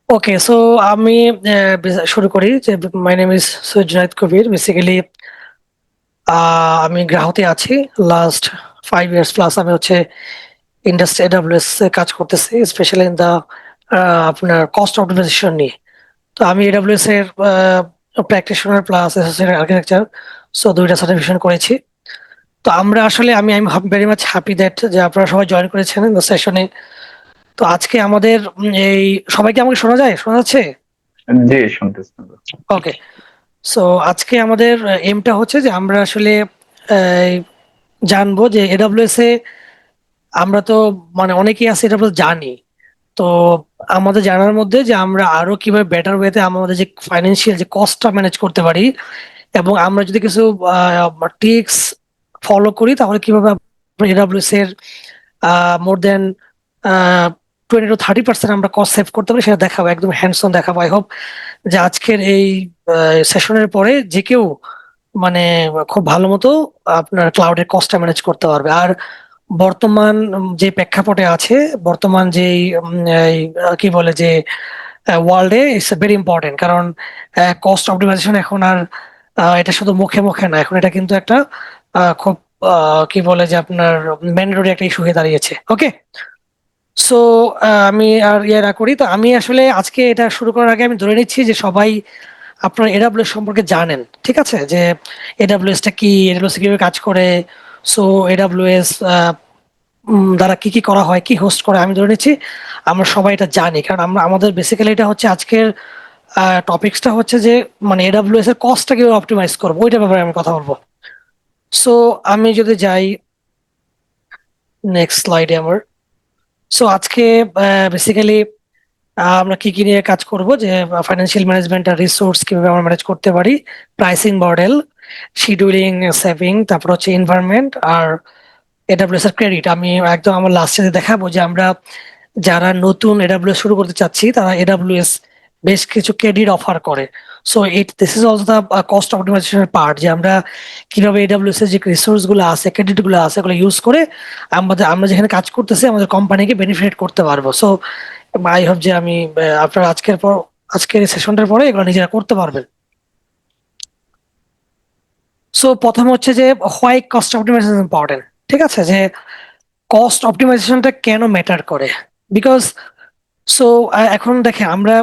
ওকে, so আমি শুরু করি যে my name is Syed Junaid Kabir. Basically আমি গ্রাহকে আছি। লাস্ট 5 ইয়ার্স প্লাস আমি হচ্ছে ইন্ডাস্ট্রি এডাব্লিউএস এ কাজ করতেছি, স্পেশালি ইন দা আপনার কস্ট অপটিমাইজেশন নিয়ে। তো আমি এডাব্লিউএস এর practitioner plus associate architecture, so দুইটা সার্টিফিকেশন করেছি। তো আমরা আসলে আমি I am very much happy that যে আপনারা সবাই জয়েন করেছেন সেশনে। তো আজকে আমাদের এই সবাইকে আমাকে শোনা যায়, শোনা যাচ্ছে? জি, শুনতেছি। ওকে, সো আজকে আমাদের এমটা হচ্ছে যে আমরা আসলে আহ, জানবো যে এডাব্লিউএস এ আমরা তো মানে অনেকেই আছে এটা জানি। তো আমাদের জানার মধ্যে যে আমরা আরো কিভাবে বেটার ওয়েতে আমাদের যে ফাইন্যান্সিয়াল যে কস্টটা ম্যানেজ করতে পারি, এবং আমরা যদি কিছু টিক্স ফলো করি তাহলে কিভাবে এডাব্লিউএস এর মোর দেন 20 to 30% আমরা কস্ট সেভ করতে পারি সেটা দেখাবো, একদম হ্যান্ডস অন দেখাবো। আই হোপ যে আজকের এই সেশনের পরে যে কেউ মানে খুব ভালো মতো আপনার ক্লাউডের কস্টটা ম্যানেজ করতে পারবে। আর বর্তমান যে প্রেক্ষাপটে আছে, বর্তমান যে এই, কি বলে যে ওয়ার্ল্ডে ইটস ভেরি ইম্পর্টেন্ট, কারণ কস্ট অপটিমাইজেশন এখন আর এটা শুধু মুখে মুখে না, এখন এটা কিন্তু একটা খুব কি বলে যে আপনার ম্যান্ডেটরি একটা ইস্যু হয়ে দাঁড়িয়েছে। ওকে, সো আমি আর ইয়ে না করি, তো আমি আসলে আজকে এটা শুরু করার আগে আমি ধরে নিচ্ছি যে সবাই আপনার এডাব্লিউএস সম্পর্কে জানেন, ঠিক আছে? যে এডাব্লিউএস টা কি, এডাব্লিউএস কিভাবে কাজ করে, সো এডাব্লিউএস দ্বারা কি কি করা হয়, কি হোস্ট করে, আমি ধরে নিচ্ছি আমরা সবাই এটা জানি, কারণ আমরা আমাদের বেসিক্যালি এটা হচ্ছে আজকের টপিকসটা হচ্ছে যে মানে এডাব্লিউএস এর কস্টটা কিভাবে অপটিমাইজ করবো ওইটার ব্যাপারে আমি কথা বলবো। সো আমি যদি যাই নেক্সট স্লাইডে আমার, সো আজকে বেসিক্যালি আমরা কি কি নিয়ে কাজ করব, যে ফাইন্যান্সিয়াল ম্যানেজমেন্ট আর রিসোর্স কিভাবে আমরা ম্যানেজ করতে পারি, প্রাইসিং মডেল, শিডিউলিং, সেভিং, তারপর হচ্ছে এনভায়রনমেন্ট আর এডাব্লিউএস এর ক্রেডিট। আমি একদম আমার লাস্টে দেখাবো যে আমরা যারা নতুন এডাব্লিউএস শুরু করতে চাচ্ছি তারা এডাব্লিউএস বেশ কিছু ক্রেডিট অফার করে। So this is also the cost অপটিমাইজেশনের পার্ট, যে আমরা কিভাবে এডাব্লিউএস এর যে রিসোর্স গুলো আছে, ক্রেডিট গুলো আছে, এগুলো ইউজ করে আমরা যেখানে কাজ করতেছি আমাদের কোম্পানিকে বেনিফিট করতে পারবো। সো আই হোপ যে আমি আপনার আজকের এই সেশনটার পরে এগুলো নিজেরা করতে পারবেন। সো প্রথম হচ্ছে যে হোয়াই কস্ট অপটিমাইজেশন ইম্পর্টেন্ট। ঠিক আছে, যে কস্ট অপটিমাইজেশনটা কেন ম্যাটার করে, বিকজ সো এখন দেখে আমরা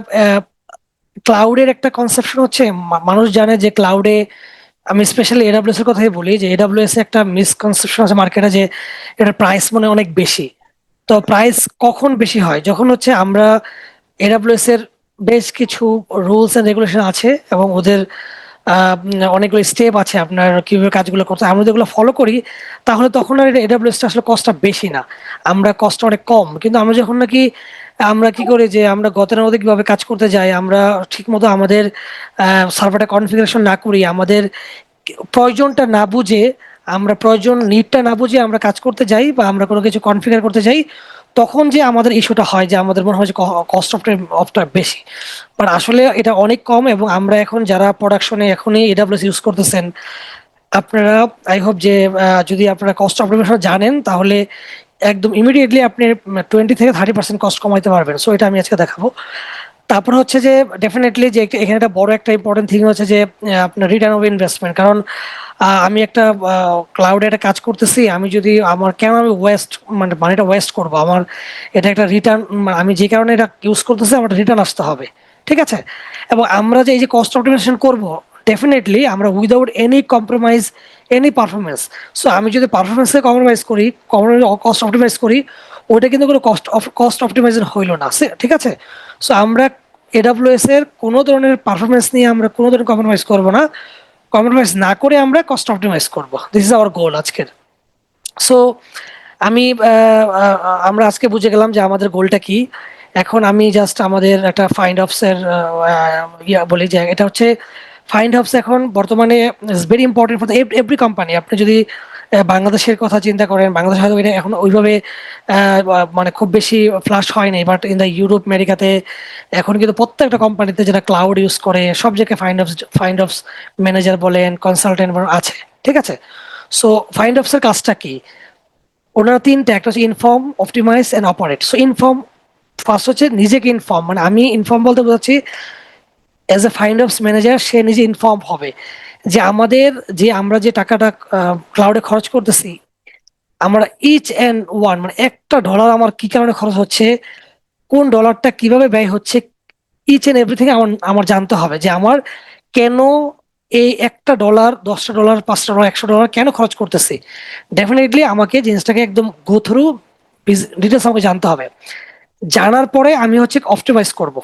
ক্লাউডের একটা কনসেপশন হচ্ছে মানুষ জানে যে ক্লাউডে, আমি স্পেশালি এডাব্লিউএস এর কথাই বলি, যে এডাব্লিউএস একটা মিসকনসেপশন আছে মার্কেটে যে এটা প্রাইস মনে অনেক বেশি। তো প্রাইস কখন বেশি হয়, যখন হচ্ছে আমরা এডাব্লিউএস এর বেশ কিছু রুলস এন্ড রেগুলেশন আছে এবং ওদের অনেকগুলো স্টেপ আছে আপনার কিভাবে কাজগুলো করতে হয়। আমরা যেগুলো ফলো করি তাহলে তখন আর এডাব্লিউএস টা আসলে কস্টটা বেশি না, আমরা কষ্ট অনেক কম। কিন্তু আমরা যখন নাকি আমরা কি করি যে আমরা গতানুগতিক ভাবে কাজ করতে যাই, আমরা ঠিক মতো আমাদের সার্ভারটা কনফিগারেশন না করি, আমাদের প্রয়োজনটা না বুঝে, আমরা প্রয়োজন নিডটা না বুঝে আমরা কাজ করতে যাই বা আমরা কোনো কিছু কনফিগার করতে যাই, তখন যে আমাদের ইস্যুটা হয় যে আমাদের মনে হয় যে কস্ট অফটা বেশি। বাট আসলে এটা অনেক কম, এবং আমরা এখন যারা প্রোডাকশনে এখনই এডাব্লিউএস ইউজ করতেছেন, আপনারা আই হোপ যে যদি আপনারা কস্ট অপটিমাইজেশন জানেন তাহলে একদম ইমিডিয়েটলি আপনি 20 থেকে 30% কস্ট কমাইতে পারবেন। সো এটা আমি আজকে দেখাবো। তারপর হচ্ছে যে ডেফিনেটলি যে এখানে একটা বড় একটা ইম্পর্টেন্ট থিং হচ্ছে যে আপনার রিটার্ন অফ ইনভেস্টমেন্ট। কারণ আমি একটা ক্লাউডে একটা কাজ করতেছি, আমি যদি আমার কেন আমি ওয়েস্ট মানে মানিটা ওয়েস্ট করবো, আমার এটা একটা রিটার্ন, আমি যে কারণে এটা ইউজ করতেছি আমার রিটার্ন আসতে হবে। ঠিক আছে, এবং আমরা যে এই যে কস্ট অপটিমাইজেশন করব, ডেফিনেটলি আমরা without any compromise any performance. So আমি যদি পারফরমেন্সে কম্প্রোমাইজ করি, কস্ট অপটিমাইজ করি, ওইটা কিন্তু কোনো কস্ট অপটিমাইজেশন হইলো না। ঠিক আছে, সো আমরা এডাব্লিউএস এর কোনো ধরনের পারফরমেন্স নিয়ে আমরা কোনো ধরনের কম্প্রোমাইজ করব না, কম্প্রোমাইজ না করে আমরা কস্ট অপটিমাইজ করব। দিস ইজ আওয়ার গোল আজকের। সো আমি আমরা আজকে বুঝে গেলাম যে আমাদের গোলটা কি। এখন আমি জাস্ট আমাদের একটা ফাইন্ড অফস এর ইয়া বলি যে এটা হচ্ছে ফাইন্ড অফস এখন বর্তমানে is very important for every company. আপনি যদি বাংলাদেশের কথা চিন্তা করেন, বাংলাদেশ হয়তো এটা এখন ওইভাবে মানে খুব বেশি ফ্লাশ হয়নি, বাট ইন দ্য ইউরোপ আমেরিকাতে এখন কিন্তু প্রত্যেকটা কোম্পানিতে যারা ক্লাউড ইউজ করে সব জায়গায় ফাইন্ড অফস ম্যানেজার বলেন, কনসালটেন্ট আছে। ঠিক আছে, সো ফাইন্ড অফস এর কাজটা কি? ওনারা তিনটা, একটা হচ্ছে inform, optimise and operate. So inform first হচ্ছে নিজেকে ইনফর্ম, মানে আমি ইনফর্ম বলতে বোঝাচ্ছি as a FinOps manager সে নিজে ইনফর্ম হবে যে আমরা যে টাকাটা ক্লাউডে খরচ করতেছি, আমরা ইচ অ্যান্ড ওয়ান মানে একটা ডলার আমার কি কারণে খরচ হচ্ছে, কোন ডলারটা কিভাবে ব্যয় হচ্ছে, ইচ এন্ড এভরিথিং আমার আমার জানতে হবে যে আমার কেন এই একটা ডলার, 10টা ডলার, 5টা ডলার, 100 ডলার কেন খরচ করতেছি। ডেফিনেটলি আমাকে জিনিসটাকে একদম গো থ্রু ডিটেলস আমাকে জানতে হবে। জানার পরে আমি হচ্ছে অপটিমাইজ করব,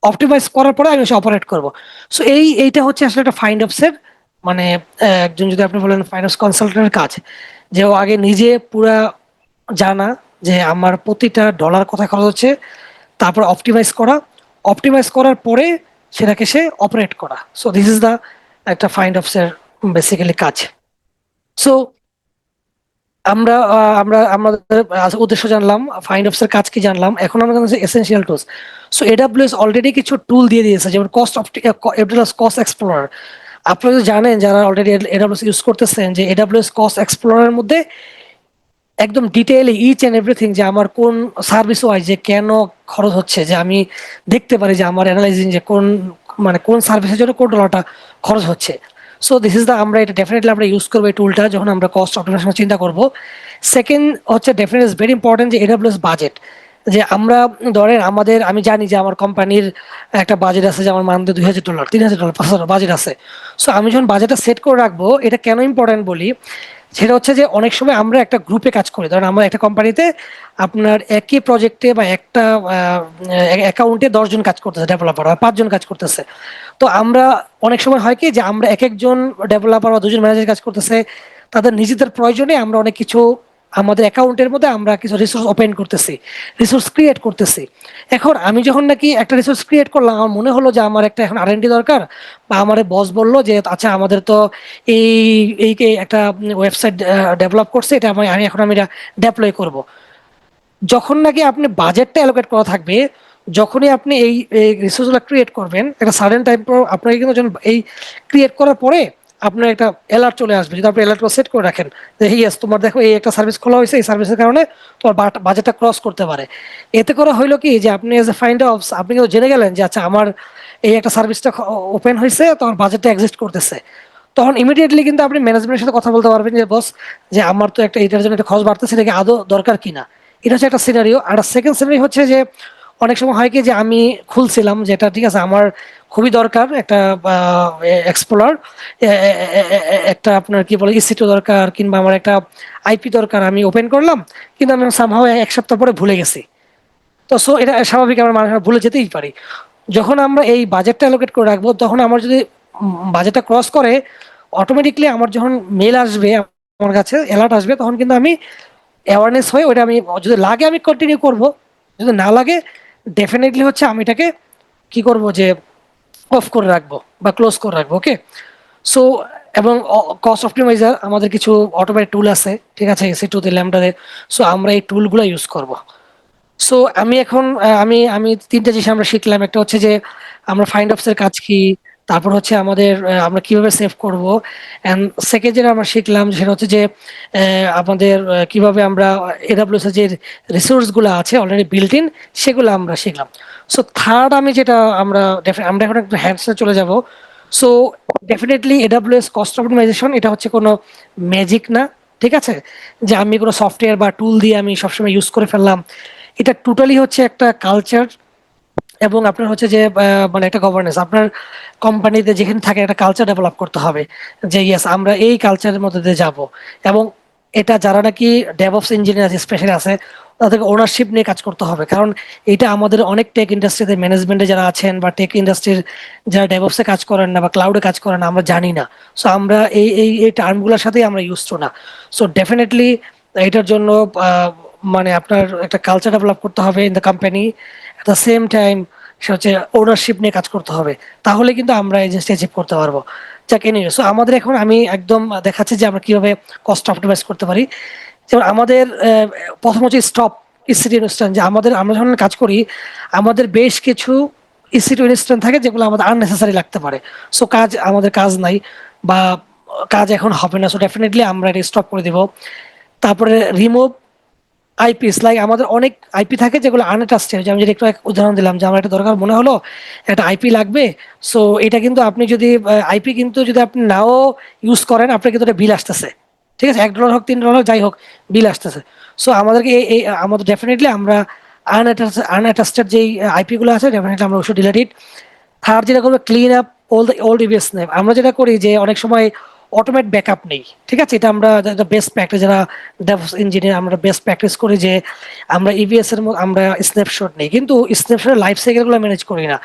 অপটিমাইজ করার পরে আমি হচ্ছে অপারেট করব। সো এইটা হচ্ছে আসলে একটা ফাইন্ড অফসের মানে একজন যদি আপনি বলেন ফাইন্যান্স কনসালটেন্টের কাজ, যে ও আগে নিজে পুরা জানা যে আমার প্রতিটা ডলার কোথায় খরচ হচ্ছে, তারপর অপটিমাইজ করা, অপটিমাইজ করার পরে সেটাকে সে অপারেট করা। সো দিস ইজ দ্য একটা ফাইন্ড অফসের বেসিক্যালি কাজ। সো আমরা আমাদের উদ্দেশ্য জানলাম, ফাইন্ড অফসের কাজ কি জানলাম, এখন আমরা জানছি essential tools. So AWS already কিছু টুল দিয়ে দিয়েছে, যেমন কস্ট এক্সপ্লোরার। আপনারা যদি জানেন যারা অলরেডি এডাব্লিউএস ইউজ করতেছেন, যে এডাব্লিউএস কস্ট এক্সপ্লোরারের মধ্যে একদম ডিটেইলে ইচ এন্ড এভরিথিং যে আমার কোন সার্ভিস ওয়াইজ যে কেন খরচ হচ্ছে, যে আমি দেখতে পারি যে আমার অ্যানালাইজিং যে কোন সার্ভিসের জন্য কোন ডলারটা খরচ হচ্ছে। সো দিস ইজ দ্য আমরা এটা ডেফিনেটলি আমরা ইউজ করবো এই টুলটা যখন আমরা কস্ট অপটিমাইজেশন চিন্তা করব। সেকেন্ড হচ্ছে ডেফিনেটলি ইজ ভেরি ইম্পর্টেন্ট যে এডাব্লিউএস বাজেট। যে আমরা ধরেন আমি জানি যে আমার কোম্পানির একটা বাজেট আছে, যে আমার মান্থে $2000, $3000, $5000 বাজেট আছে। সো আমি যখন বাজেটটা সেট করে রাখবো, এটা কেন ইম্পর্টেন্ট বলি, সেটা হচ্ছে যে অনেক সময় আমরা একটা গ্রুপে কাজ করি, ধরেন আমরা একটা কোম্পানিতে আপনার একই প্রজেক্টে বা একটা অ্যাকাউন্টে 10জন কাজ করতেছে ডেভেলপার, বা 5জন কাজ করতেছে। তো আমরা অনেক সময় হয় কি যে আমরা এক একজন ডেভেলপার বা 2জন ম্যানেজার কাজ করতেছে, তাদের নিজেদের প্রয়োজনে আমরা অনেক কিছু আমাদের অ্যাকাউন্টের মধ্যে আমরা কিছু রিসোর্স ওপেন করতেছি, রিসোর্স ক্রিয়েট করতেছি। এখন আমি যখন নাকি একটা রিসোর্স ক্রিয়েট করলাম, আমার মনে হলো যে আমার একটা এখন R&D দরকার, বা আমার বস বললো যে আচ্ছা আমাদের তো এই এই একটা ওয়েবসাইট ডেভেলপ করছে, এটা আমি এখন এটা ডেপ্লয় করব। যখন নাকি আপনি বাজেটটা অ্যালোকেট করা থাকবে, যখনই আপনি এই রিসোর্সগুলো ক্রিয়েট করবেন, একটা সার্টেন টাইম পর আপনাকে কিন্তু যখন এই ক্রিয়েট করার পরে আপনার একটা অ্যালার্ট চলে আসবে, যদি আপনি অ্যালার্ট সেট করে রাখেন যে ইয়েস তোমার দেখো এই একটা সার্ভিস খোলা হয়েছে, এই সার্ভিসের কারণে তোমার বাজেটটা ক্রস করতে পারে। এতে করে হইলো কি যে আপনি এজ এ ফাইন্ড অফ আপনি কিন্তু জেনে গেলেন যে আচ্ছা আমার এই একটা সার্ভিসটা ওপেন হয়েছে, তোমার বাজেটটা এক্সিস্ট করতেছে। তখন ইমিডিয়েটলি কিন্তু আপনি ম্যানেজমেন্টের সাথে কথা বলতে পারবেন যে বস, যে আমার তো একটা এটার জন্য একটা খরচ বাড়তেছে, এটা কি আদৌ দরকার কিনা। এটা হচ্ছে একটা সিনারিও। আর সেকেন্ড সিনারিও হচ্ছে যে অনেক সময় হয় কি যে আমি খুলছিলাম যেটা ঠিক আছে, আমার খুবই দরকার একটা এক্সপ্লোরার, একটা আপনার কি বলে EC2 দরকার, কিংবা আমার একটা IP দরকার, আমি ওপেন করলাম কিন্তু আমি সামহাও 1 সপ্তাহ পরে ভুলে গেছি। তো সো এটা স্বাভাবিক, আমরা মানুষ ভুলে যেতেই পারি। যখন আমরা এই বাজেটটা অ্যালোকেট করে রাখবো, তখন আমার যদি বাজেটটা ক্রস করে, অটোমেটিকলি আমার যখন মেল আসবে, আমার কাছে অ্যালার্ট আসবে, তখন কিন্তু আমি অ্যাওয়ারনেস হয়ে ওইটা আমি যদি লাগে আমি কন্টিনিউ করব, যদি না লাগে ডেফিনেটলি হচ্ছে আমি এটাকে কি করব যে অফ করে রাখবো বা ক্লোজ করে রাখবো। ওকে। সো এবং কস্ট অপটিমাইজার আমাদের কিছু অটোমেটেড টুল আছে, ঠিক আছে, EC2 তে, ল্যাম্বডাতে। সো আমরা এই টুলগুলো ইউজ করব। সো আমি এখন আমি আমি 3টা জিনিস আমরা শিখলাম। একটা হচ্ছে যে আমরা ফাইন্ড অফস এর কাজ কি, তারপর হচ্ছে আমাদের আমরা কিভাবে সেভ করব, এন্ড সেকেন্ড যেটা আমরা শিখলাম সেটা হচ্ছে যে আমাদের কিভাবে আমরা AWS এর যে রিসোর্স গুলো আছে অলরেডি বিল্ট ইন, সেগুলো আমরা শিখলাম। সো থার্ড আমি যেটা আমরা এখন একটু হ্যান্ডসে চলে যাব। So definitely AWS cost optimisation এটা হচ্ছে কোনো ম্যাজিক না, ঠিক আছে, যে আমি কোনো সফটওয়্যার বা টুল দিয়ে আমি সবসময় ইউজ করে ফেললাম। এটা টোটালি হচ্ছে একটা কালচার, এবং আপনার হচ্ছে যে মানে একটা গভর্নেন্স, আপনার কোম্পানিতে যেখানে থাকে একটা কালচার ডেভেলপ করতে হবে, যে ইয়েস আমরা এই কালচারের মধ্যে দিয়ে যাব। এবং এটা যারা নাকি ডেভঅপস ইঞ্জিনিয়ার স্পেশালি আছে, তাদেরকে ওনারশিপ নিয়ে কাজ করতে হবে, কারণ এটা আমাদের অনেক টেক ইন্ডাস্ট্রিতে ম্যানেজমেন্টে যারা আছেন, বা টেক ইন্ডাস্ট্রির যারা ডেভঅপসে কাজ করেন না বা ক্লাউডে কাজ করেন না, আমরা জানি না। সো আমরা এই টার্মগুলোর সাথেই আমরা ইউজ টু না। সো ডেফিনেটলি এটার জন্য মানে আপনার একটা কালচার ডেভেলপ করতে হবে in the company. At the same time সে হচ্ছে ওনারশিপ নিয়ে কাজ করতে হবে, তাহলে কিন্তু আমরা এই জিনিসটা অ্যাচিভ করতে পারবো। যাক এনিওয়ে, সো আমাদের এখন আমি একদম দেখাচ্ছি যে আমরা কিভাবে কস্ট অপটিমাইজ করতে পারি। যেমন আমাদের প্রথম হচ্ছে স্টপ EC2 ইনস্ট্যান্স, যে আমরা যখন কাজ করি, আমাদের বেশ কিছু EC2 ইনস্ট্যান্স থাকে যেগুলো আমাদের আননেসেসারি লাগতে পারে। সো আমাদের কাজ নাই, বা কাজ এখন হবে না, সো ডেফিনেটলি আমরা এটা স্টপ করে দিব। তারপরে রিমুভ আইপিস লাইক আমাদের অনেক আইপি থাকে যেগুলো আনট্রাস্টেড, যেমন যেটা একটু উদাহরণ দিলাম যে আমার একটা দরকার মনে হলো একটা আইপি লাগবে। সো এটা কিন্তু আপনি যদি আইপি কিন্তু যদি আপনি নাও ইউজ করেন আপনার কিন্তু একটা বিল আসতেছে, ঠিক আছে, $1 হোক $3 হোক যাই হোক বিল আসতেছে। সো আমাদেরকে আমাদের ডেফিনেটলি আমরা আনঅ্যাটাস্টেড যেই আইপি গুলো আছে ডেফিনেটলি আমরা অবশ্যই ডিলিট ইট। থার্ড যেটা করবে clean up old EVS name. আমরা যেটা করি যে অনেক সময় অটোমেট ব্যাকআপ নেই, ঠিক আছে, এটা আমরা বেস্ট প্র্যাকটিস যারা ডেভঅপস ইঞ্জিনিয়ার আমরা বেস্ট প্র্যাকটিস করি যে আমরা ইভিএস এর মধ্যে আমরা স্ন্যাপশট নেই, কিন্তু স্ন্যাপশটের লাইফ সাইকেল গুলো ম্যানেজ করি না।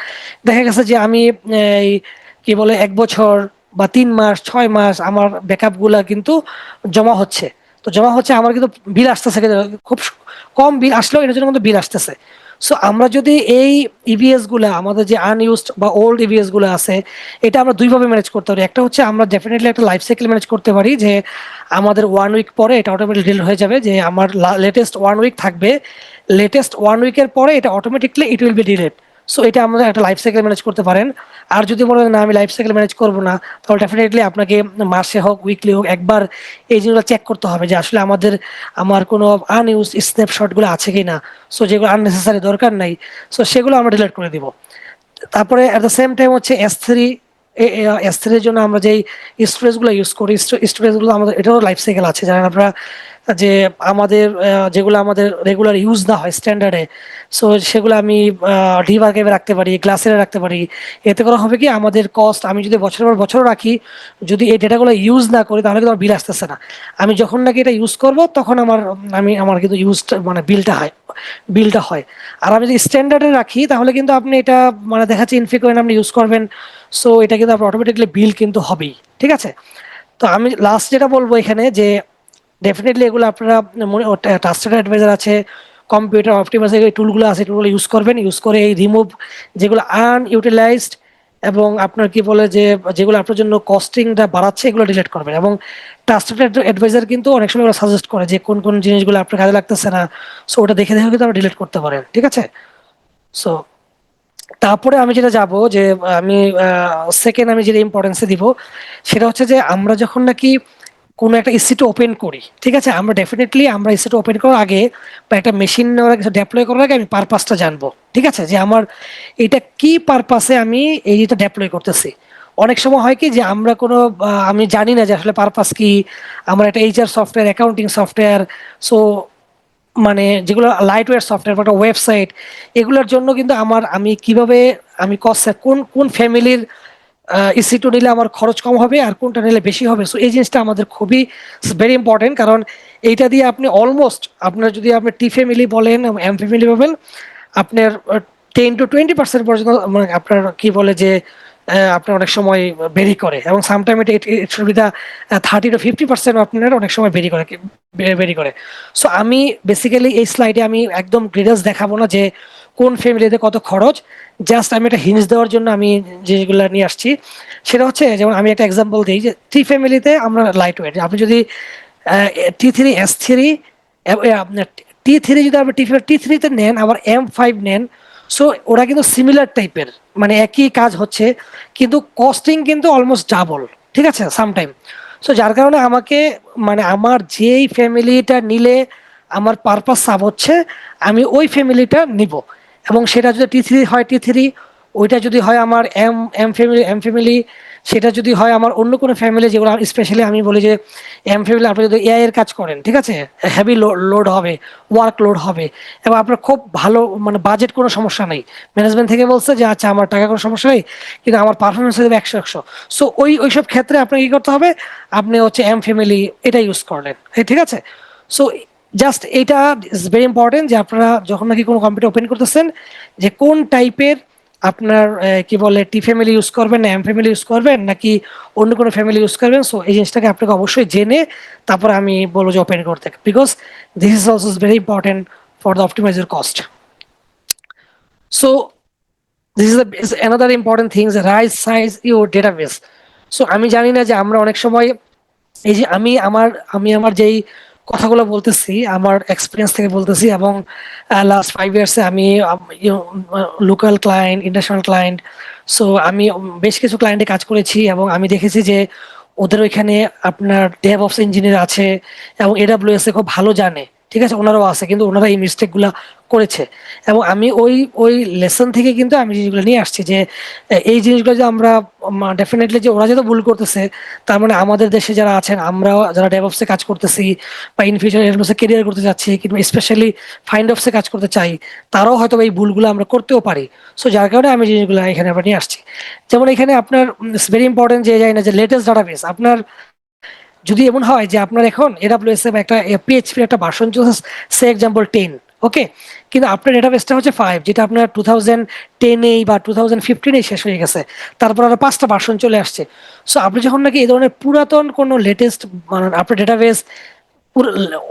দেখা গেছে যে আমি এই কি বলে 1 বছর বা 3 মাস 6 মাস আমার ব্যাকআপ গুলা কিন্তু জমা হচ্ছে। তো জমা হচ্ছে আমার কিন্তু বিল আসতেছে, কিন্তু খুব কম বিল আসলেও এটার জন্য কিন্তু বিল আসতেছে। সো আমরা যদি এই ইভিএস গুলা আমাদের যে আনইউজড বা ওল্ড ইভিএস গুলো আছে এটা আমরা দুইভাবে ম্যানেজ করতে পারি। একটা হচ্ছে আমরা ডেফিনেটলি একটা লাইফ সাইকেল ম্যানেজ করতে পারি যে আমাদের 1 উইক পরে এটা অটোমেটিক ডিলিট হয়ে যাবে, যে আমার লেটেস্ট 1 উইক থাকবে, লেটেস্ট 1 উইকের পরে এটা automatically it will be delete. So এটা আমাদের একটা লাইফ সাইকেল ম্যানেজ করতে পারেন। আর যদি মনে হয় না আমি লাইফ সাইকেল ম্যানেজ করবো না, তাহলে ডেফিনেটলি আপনাকে মাসে হোক উইকলি হোক একবার এই জিনিসগুলো চেক করতে হবে যে আসলে আমার কোনো আনইউজ স্ন্যাপশট গুলো আছে কিনা। সো যেগুলো আননেসেসারি দরকার নাই, সো সেগুলো আমরা ডিলিট করে দিব। তারপরে অ্যাট দ্য সেম টাইম হচ্ছে এস থ্রির জন্য আমরা যেই স্টোরেজ গুলো ইউজ করি, স্টোরেজ গুলো আমাদের এটাও লাইফ সাইকেল আছে, জানেন আপনারা, যে আমাদের যেগুলো আমাদের রেগুলার ইউজ না হয় স্ট্যান্ডার্ডে, সো সেগুলো আমি ডিপ আর্কাইভে রাখতে পারি, গ্লাসে রাখতে পারি। এতে করা হবে কি আমাদের কস্ট, আমি যদি বছরের পর বছর রাখি, যদি এই ডেটাগুলো ইউজ না করি তাহলে কিন্তু আমার বিল আসতেছে না। আমি যখন নাকি এটা ইউজ করব তখন আমার কিন্তু মানে বিলটা হয়। আর আমি যদি স্ট্যান্ডার্ডে রাখি তাহলে কিন্তু আপনি এটা মানে দেখাচ্ছে ইনফ্রিকোয়েন্ট আপনি ইউজ করবেন, সো এটা কিন্তু আপনার অটোমেটিকলি বিল কিন্তু হবেই, ঠিক আছে। তো আমি লাস্ট যেটা বলবো এখানে যে ডেফিনেটলি এগুলো আপনারা ট্রাস্টেড অ্যাডভাইজার আছে, কম্পিউটার অপটিমাইজেশন এই টুলগুলো আছে, টুলগুলো ইউজ করবেন, ইউজ করে এই রিমুভ যেগুলো আনইউটিলাইজড এবং আপনার কি বলে যে যেগুলো আপনার জন্য কস্টিংটা বাড়াচ্ছে এগুলো ডিলিট করবেন। এবং ট্রাস্টেড অ্যাডভাইজার কিন্তু অনেক সময় সাজেস্ট করে যে কোন কোন জিনিসগুলো আপনার কাজে লাগতেছে না, সো ওটা দেখে দেখে কিন্তু আপনি ডিলিট করতে পারেন, ঠিক আছে। সো তারপরে আমি যেটা যাব যে আমি সেকেন্ড আমি যেটা ইম্পর্টেন্সে দিব সেটা হচ্ছে যে আমরা যখন নাকি কোনো একটা ইসিটা ওপেন করি, ঠিক আছে, আমরা ডেফিনেটলি আমরা ইসিটা ওপেন করার আগে বা একটা মেশিন নেওয়ার আগে ডেপ্লয় করার আগে আমি পারপাসটা জানবো, ঠিক আছে, যে আমার এটা কি পারপাসে আমি এইটা ডেপ্লয় করতেছি। অনেক সময় হয় কি যে আমরা কোনো আমি জানি না যে আসলে পারপাস কি, আমার একটা HR software accounting software, so মানে যেগুলো লাইট ওয়েট সফটওয়্যার বা একটা ওয়েবসাইট, এগুলোর জন্য কিন্তু আমি কিভাবে আমি কস্ট কোন কোন ফ্যামিলির ইসি2 নিলে আমার খরচ কম হবে আর কোনটা নিলে বেশি হবে। সো এই জিনিসটা আমাদের খুবই ভেরি ইম্পর্টেন্ট, কারণ এইটা দিয়ে আপনি অলমোস্ট আপনার যদি আপনি টি ফ্যামিলি বলেন এম ফ্যামিলি বলেন আপনার 10 to 20% পর্যন্ত মানে আপনার কি বলে যে আপনার অনেক সময় ভেরি করে, এবং সামটাইম এটা সুবিধা 30 to 50% আপনার অনেক সময় ভেরি করে। সো আমি বেসিক্যালি এই স্লাইডে আমি একদম ডিটেলস দেখাবো না যে কোন ফ্যামিলিতে কত খরচ, জাস্ট আমি একটা হিন্স দেওয়ার জন্য আমি যেগুলো নিয়ে আসছি সেটা হচ্ছে যেমন আমি একটা এক্সাম্পল দিই যে টি ফ্যামিলিতে আমরা লাইট ওয়েট, আপনি যদি T3 S3 আপনার T3 যদি আপনি T3 তে নেন আবার M5 নেন, সো ওরা কিন্তু সিমিলার টাইপের, মানে একই কাজ হচ্ছে কিন্তু কস্টিং কিন্তু অলমোস্ট ডাবল, ঠিক আছে সামটাইম। সো যার কারণে আমাকে মানে আমার যেই ফ্যামিলিটা নিলে আমার পারপাস সাব হচ্ছে আমি ওই ফ্যামিলিটা নিব। এবং সেটা যদি T3 হয় T3, ওইটা যদি হয় আমার এম ফ্যামিলি, সেটা যদি হয় আমার অন্য কোনো ফ্যামিলি, যেগুলো স্পেশালি আমি বলি যে এম ফ্যামিলি আপনি যদি এআই এর কাজ করেন, ঠিক আছে, হেভি লোড হবে, ওয়ার্ক লোড হবে, এবং আপনার খুব ভালো মানে বাজেট কোনো সমস্যা নেই, ম্যানেজমেন্ট থেকে বলছে যে আচ্ছা আমার টাকা কোনো সমস্যা নেই কিন্তু আমার পারফরমেন্স হয়ে যাবে 100 সো ওইসব ক্ষেত্রে আপনাকে কি করতে হবে, আপনি হচ্ছে এম ফ্যামিলি এটা ইউজ করলেন, ঠিক আছে। সো জাস্ট এটা ইজ ভেরি ইম্পর্টেন্ট যে আপনারা যখন নাকি কোনো কম্পিউটার ওপেন করতেছেন যে কোন টাইপের আপনার কি বলে টি ফ্যামিলি ইউজ করবেন না এম ফ্যামিলি ইউজ করবেন নাকি অন্য কোনো ফ্যামিলি ইউজ করবেন, সো এই জিনিসটাকে আপনাকে অবশ্যই জেনে তারপর আমি বলবো যে ওপেন করতে, because this is also very important for the optimiser cost. So this is another important things, rise size your database. So আমি জানি না যে আমরা অনেক সময় এই যে আমি আমার যেই কথাগুলো বলতেছি আমার এক্সপিরিয়েন্স থেকে বলতেছি, এবং লাস্ট 5 ইয়ার্সে আমি local client international client, so আমি বেশ কিছু ক্লায়েন্টে কাজ করেছি এবং আমি দেখেছি যে ওদের ওইখানে আপনার ডেভঅপস ইঞ্জিনিয়ার আছে এবং এডাব্লিউএস এ খুব ভালো জানে, ঠিক আছে, ওনারাও আছে, কিন্তু ওনারা এই মিস্টেক গুলা করেছে। এবং আমি ওই ওই লেসন থেকে কিন্তু আমি জিনিসগুলো নিয়ে আসছি যে এই জিনিসগুলো যে আমরা ডেফিনেটলি যে ওরা যেটা ভুল করতেছে, তার মানে আমাদের দেশে যারা আছেন, আমরা যারা ডেভঅপসে কাজ করতেছি বা ইন ফিউচার এরপসে কেরিয়ার করতে যাচ্ছি কিংবা স্পেশালি ফাইন্ড অফসে কাজ করতে চাই, তারাও হয়তো এই ভুলগুলো আমরা করতেও পারি। সো যার কারণে আমি জিনিসগুলো এখানে আবার নিয়ে আসছি। যেমন এখানে আপনার ভেরি ইম্পর্টেন্ট যে জানি না যে লেটেস্ট ডাটাবেস আপনার যদি এমন হয় যে আপনার এখন এডাব্লিউএস এর একটা পিএইচপি একটা ভার্সন চলছে, সে এক্সাম্পল 10, ওকে, কিন্তু আপনার ডেটাবেসটা হচ্ছে 5, যেটা আপনার 2010 বা 2015 শেষ হয়ে গেছে, তারপর আরো 5টা ভার্সন চলে আসছে। সো আপনি যখন নাকি এই ধরনের পুরাতন কোনো লেটেস্ট মানে আপনার ডেটাবেস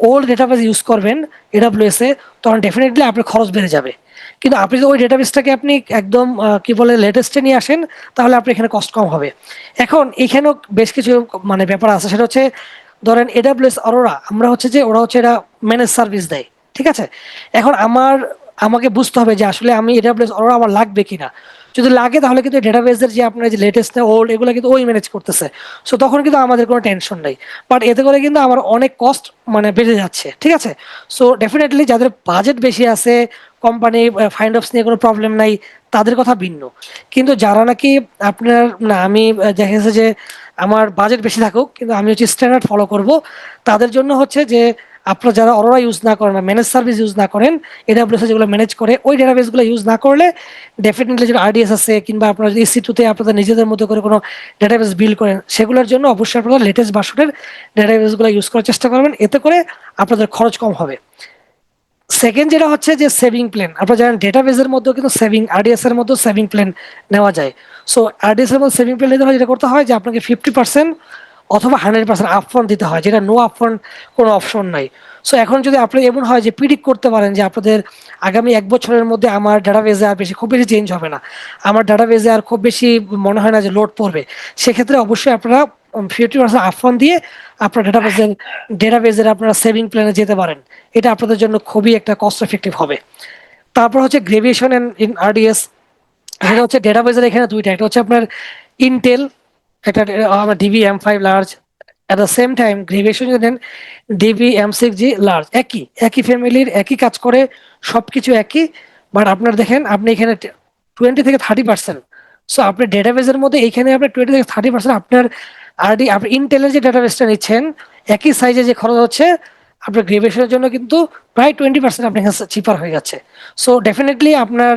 ওল্ড ডেটাবেস ইউজ করবেন এডাব্লিউএস এ, তখন ডেফিনেটলি আপনার খরচ বেড়ে যাবে। কিন্তু আপনি যদি ওই ডেটাবেসটাকে আপনি একদম কি বলে লেটেস্টে নিয়ে আসেন, তাহলে আপনার এখানে কস্ট কম হবে। এখন এখানেও বেশ কিছু মানে ব্যাপার আছে, সেটা হচ্ছে ধরেন এডাব্লিউএস অরোরা আমরা হচ্ছে যে ওরা হচ্ছে এটা ম্যানেজ সার্ভিস দেয়, ঠিক আছে। এখন আমাকে বুঝতে হবে যে আসলে আমি এডাব্লিউএস অরোরা আমার লাগবে কিনা। যদি লাগে তাহলে কিন্তু ডেটাবেসের যে আপনার যে লেটেস্ট না ওল্ড এগুলো কিন্তু ওই ম্যানেজ করতেছে। সো তখন কিন্তু আমাদের কোনো টেনশন নেই। বাট এতে করে কিন্তু আমার অনেক কস্ট মানে বেড়ে যাচ্ছে, ঠিক আছে। সো ডেফিনেটলি যাদের বাজেট বেশি আছে, কোম্পানি ফাইন্ড অফস নিয়ে কোনো প্রবলেম নাই, তাদের কথা ভিন্ন। কিন্তু যারা নাকি আপনার না আমি দেখা গেছে যে আমার বাজেট বেশি থাকুক কিন্তু আমি হচ্ছে স্ট্যান্ডার্ড ফলো করব, তাদের জন্য হচ্ছে যে আপনারা যারা অরোরা ইউজ না করেন, ম্যানেজ সার্ভিস ইউজ না করেন, এডাব্লিউএস যেগুলো ম্যানেজ করে ওই ডেটাবেসগুলো ইউজ না করলে ডেফিনেটলি যেটা আরডিএস আছে কিংবা আপনারা যদি EC2 তে আপনাদের নিজেদের মতো করে কোনো ডেটাবেস বিল্ড করেন, সেগুলোর জন্য অবশ্যই আপনারা লেটেস্ট ভার্সনের ডেটাবেসগুলো ইউজ করার চেষ্টা করবেন, এতে করে আপনাদের খরচ কম হবে। সেকেন্ড যেটা হচ্ছে যে সেভিং প্ল্যান, আপনারা জানেন ডেটাবেসের মধ্যেও কিন্তু সেভিং, আরডিএস এর মধ্যেও সেভিং প্ল্যান নেওয়া যায়। সো আরডিএস এর মধ্যে সেভিং প্ল্যান নিতে হয়, যেটা করতে হয় যে আপনাকে 50% অথবা 100% আপফ্রন্ট দিতে হয়, যেটা নো আপফ্রন্ট কোনো অপশন নাই। সো এখন যদি আপনি এমন হয় যে প্রিডিক্ট করতে পারেন যে আপনাদের আগামী 1 বছরের মধ্যে আমার ডাটাবেসে আর বেশি খুব বেশি চেঞ্জ হবে না, আমার ডাটাবেসে আর খুব বেশি মনে হয় না যে লোড পড়বে, সেক্ষেত্রে অবশ্যই আপনারা 50% আপফ্রন্ট দিয়ে আপনার ডেটাবেসের আপনারা সেভিং প্ল্যানে যেতে পারেন। এটা আপনাদের জন্য খুবই একটা কস্ট এফেক্টিভ হবে। তারপর হচ্ছে গ্রেভিয়েশন এন্ড ইন আরডিএস, এটা হচ্ছে ডেটাবেসের এখানে দুইটা, একটা হচ্ছে আপনার ইন্টেল, একটা আমার DB-M5 large, at the same time Graviton যদি নেন DB-M6G লার্জ, একই একই ফ্যামিলির, একই কাজ করে, সবকিছু একই। বাট আপনার দেখেন আপনি এখানে 20 থেকে 30%, সো আপনার ডেটাবেসের মধ্যে এইখানে আপনার 20 থেকে 30% আপনার আপনি ইন্টেলের যে ডেটাবেসটা নিচ্ছেন একই সাইজে যে খরচ হচ্ছে, আপনার গ্রেভিয়েশনের জন্য কিন্তু প্রায় 20% আপনার কাছে চিপার হয়ে যাচ্ছে। সো ডেফিনেটলি আপনার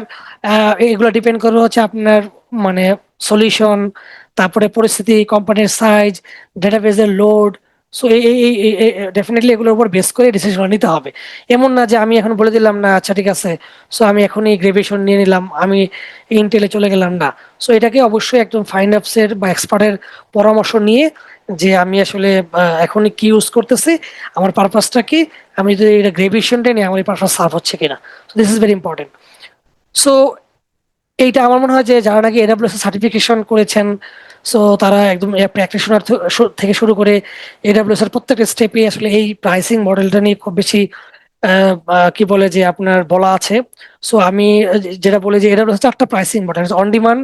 এগুলো ডিপেন্ড করবে হচ্ছে আপনার মানে সলিউশন, তারপরে পরিস্থিতি, কোম্পানির সাইজ, ডেটাবেসের লোড। সো এই ডেফিনেটলি এগুলোর উপর বেস করে ডিসিশন নিতে হবে। এমন না যে আমি এখন বলে দিলাম না আচ্ছা ঠিক আছে, সো আমি এখনই গ্রেভিয়েশন নিয়ে নিলাম, আমি ইন্টেলে চলে গেলাম না। সো এটাকে অবশ্যই একদম ফাইন্যান্সের বা এক্সপার্টের পরামর্শ নিয়ে যে আমি আসলে এখন কি ইউজ করতেছি, আমার পারপাসটা কি, আমি যদি এটা গ্রেভিয়েশনটা নিয়ে আমার এই পারপাস সার্ভ হচ্ছে কিনা। So this is very important. So এইটা আমার মনে হয় যে যারা নাকি এডাব্লিউএস সার্টিফিকেশন করেছেন, সো তারা একদম প্র্যাকটিশনার থেকে শুরু করে এডাব্লিউএস এর প্রত্যেকটা স্টেপে আসলে এই প্রাইসিং মডেলটা নিয়ে খুব বেশি কি বলে যে আপনার বলা আছে। সো আমি যেটা বলি যে এডাব্লিউএস 4টা pricing model, on demand,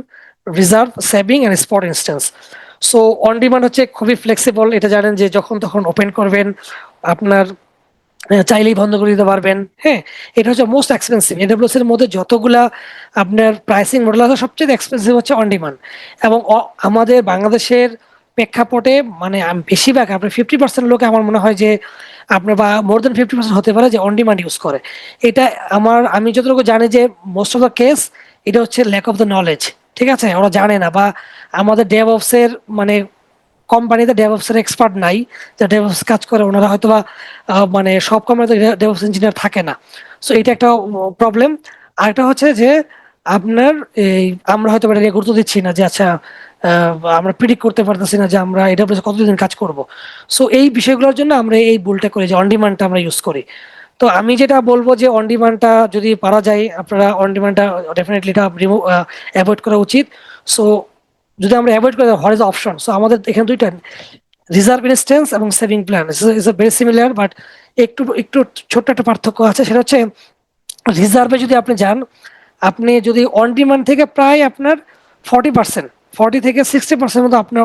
reserve, saving and spot instance. So on demand হচ্ছে খুবই ফ্লেক্সিবল, এটা জানেন যে যখন তখন ওপেন করবেন, আপনার চাইলেই বন্ধ করে দিতে পারবেন। হ্যাঁ, এটা হচ্ছে মোস্ট এক্সপেন্সিভ এডাব্লিউএস এর মধ্যে যতগুলা আপনার প্রাইসিং মডেল আছে, সবচেয়ে এক্সপেন্সিভ হচ্ছে অন ডিমান্ড। এবং আমাদের বাংলাদেশের প্রেক্ষাপটে মানে বেশিরভাগ আপনার 50% লোক আমার মনে হয় যে আপনার বা মোর দেন 50% হতে পারে যে অন ডিমান্ড ইউজ করে। এটা আমি যতটুকু জানি যে মোস্ট অফ দ্য কেস এটা হচ্ছে ল্যাক অফ দ্য নলেজ, ঠিক আছে, ওরা জানে না, বা আমাদের ডেভঅপস এর মানে কোম্পানিতে ডেভঅপস এর এক্সপার্ট নাই, যারা ডেভঅপস কাজ করে ওনারা হয়তো বা মানে সব কোম্পানিতে ডেভঅপস ইঞ্জিনিয়ার থাকে না। সো এটা একটা প্রবলেম। আরেকটা হচ্ছে যে আপনার এই আমরা হয়তো এটা নিয়ে গুরুত্ব দিচ্ছি না যে আচ্ছা আমরা প্রিডিক্ট করতে পারতেছি না যে আমরা এটা কতদিন কাজ করব। সো এই বিষয়গুলোর জন্য আমরা এই ভুলটা করি যে অন ডিমান্ডটা আমরা ইউজ করি। তো আমি যেটা বলবো যে অন ডিমান্ডটা যদি পারা যায়, আপনারা অন ডিমান্ডটা ডেফিনেটলি এটা অ্যাভয়েড করা উচিত। সো যদি আমরা অ্যাভয়েড করি, হোয়াট ইজ অপশন, সো আমাদের এখানে দুইটা, রিজার্ভ ইনস্ট্যান্স এবং saving plan is very similar, but একটু একটু ছোট্ট একটা পার্থক্য আছে, সেটা হচ্ছে রিজার্ভে যদি আপনি যান, আপনি যদি অন ডিমান্ড থেকে প্রায় আপনার 40%, 40 থেকে 60% মতো আপনার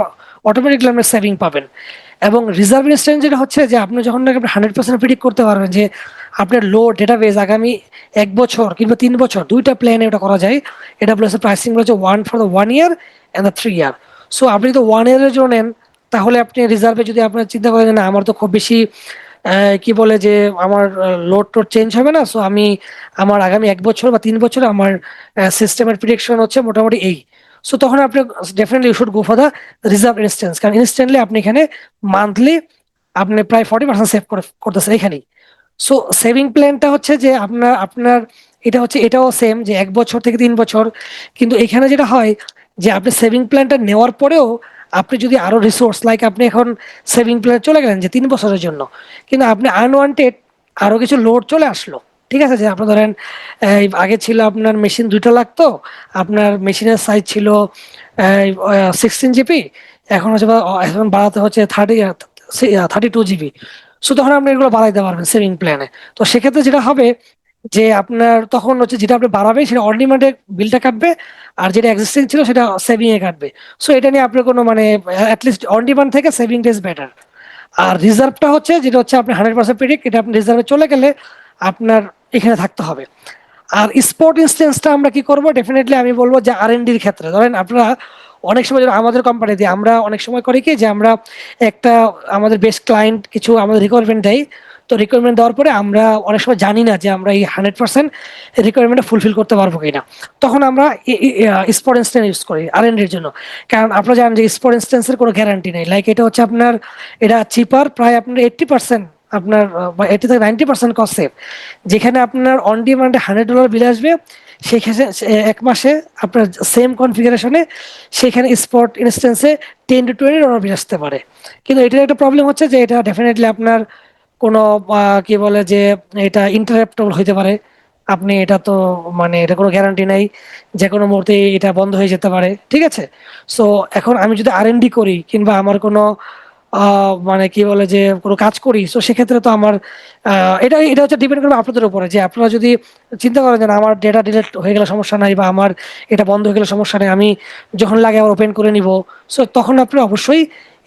অটোমেটিকলি আপনার সেভিং পাবেন। এবং রিজার্ভ ইনস্ট্যান্স যেটা হচ্ছে যে আপনি যখন নাকি আপনি 100% প্রিডিক্ট করতে পারবেন যে আপনার লো ডেটাবেস আগামী 1 বছর কিংবা 3 বছর দুইটা প্ল্যানে ওটা করা যায়। AWS এর প্রাইসিং হচ্ছে one for the 1 year and the 3 year. So আপনি তো 1 ইয়ারের জন্য নেন, তাহলে আপনি রিজার্ভে যদি আপনার চিন্তা করেন যে না আমার তো খুব বেশি কি বলে যে আমার লোড টোড চেঞ্জ হবে না, সো আমি আমার আগামী 1 বছর বা 3 বছর আমার সিস্টেমের প্রিডিকশন হচ্ছে মোটামুটি এই। সো তখন আপনি definitely you should go for the reserve instance, কারণ ইনস্ট্যান্টলি আপনি এখানে মান্থলি আপনি প্রায় 40% সেভ করতেছেন এখানেই। সো সেভিং প্ল্যানটা হচ্ছে যে আপনার আপনার এটা হচ্ছে এটাও সেম যে 1 বছর থেকে 3 বছর, কিন্তু এখানে যেটা হয় যে আপনি সেভিং প্ল্যানটা নেওয়ার পরেও আপনি যদি আরো রিসোর্স লাইক আপনি এখন সেভিং প্ল্যানে চলে গেলেন যে 3 বছরের জন্য, কিন্তু আপনি আনওয়ান্টেড আরো কিছু লোড চলে আসলো। ঠিক আছে, যে আপনি ধরেন আগে ছিল আপনার মেশিন 2টা লাগতো, আপনার মেশিনের সাইজ ছিল 16 জিবি, এখন হচ্ছে এখন বাড়াতে হচ্ছে 32 জিবি। সো তখন আপনি এগুলো বাড়াইতে পারবেন সেভিং প্ল্যানে। তো সেক্ষেত্রে যেটা হবে যে আপনার তখন হচ্ছে যেটা আপনি বাড়াবে সেটা অন ডিমান্ডে বিলটা কাটবে, আর যেটা এক্সিস্টিং ছিল সেটা সেভিং এ কাটবে। সো এটা নিয়ে আপনার কোনো মানে অ্যাটলিস্ট অন ডিমান্ড থেকে সেভিং ইজ বেটার। আর রিজার্ভটা হচ্ছে যেটা হচ্ছে আপনি 100% প্রেডিক্ট, এটা আপনি রিজার্ভে চলে গেলে আপনার এখানে থাকতে হবে। আর স্পট ইনস্টেন্সটা আমরা কি করব, ডেফিনেটলি আমি বলবো যে R&D এর ক্ষেত্রে ধরেন আপনারা অনেক সময় যেটা আমাদের কোম্পানিতে আমরা অনেক সময় করি কি যে আমরা একটা আমাদের বেস্ট ক্লায়েন্ট কিছু আমাদের রিকোয়ারমেন্ট দেয়। তো রিকোয়ারমেন্ট দেওয়ার পরে আমরা অনেক সময় জানি না যে আমরা এই 100% রিকোয়ারমেন্টটা ফুলফিল করতে পারবো কিনা, তখন আমরা স্পট ইনস্ট্যান্স ইউজ করি R&D এর জন্য। কারণ আপনারা জানেন যে স্পট ইনস্ট্যান্সের কোনো গ্যারান্টি নেই, লাইক এটা হচ্ছে আপনার এটা চিপার প্রায় আপনার 80% আপনার বা 80 থেকে 90% কস্ট সেভ। যেখানে আপনার অন ডিমান্ডে $100 বিল আসবে, সেখানে 1 মাসে আপনার সেম কনফিগারেশনে সেখানে স্পট ইনস্ট্যান্সে $10 to $20 বিল আসতে পারে। কিন্তু এটার একটা প্রবলেম হচ্ছে যে এটা ডেফিনেটলি আপনার কোনো কি বলে যে এটা ইন্টারাপ্টেবল হইতে পারে। আপনি এটা তো মানে এটা কোনো গ্যারান্টি নাই, যে কোনো মুহূর্তে এটা বন্ধ হয়ে যেতে পারে। ঠিক আছে, সো এখন আমি যদি R&D করি কিংবা আমার কোনো মানে কি বলে যে কোনো কাজ করি, সো সেক্ষেত্রে তো আমার এটা এটা হচ্ছে ডিপেন্ড করবে আপনাদের উপরে, যে আপনারা যদি চিন্তা করেন যে না, আমার ডেটা ডিলিট হয়ে গেলে সমস্যা নাই বা আমার এটা বন্ধ হয়ে গেলে সমস্যা নেই, আমি যখন লাগে আবার ওপেন করে নিব, সো তখন আপনি অবশ্যই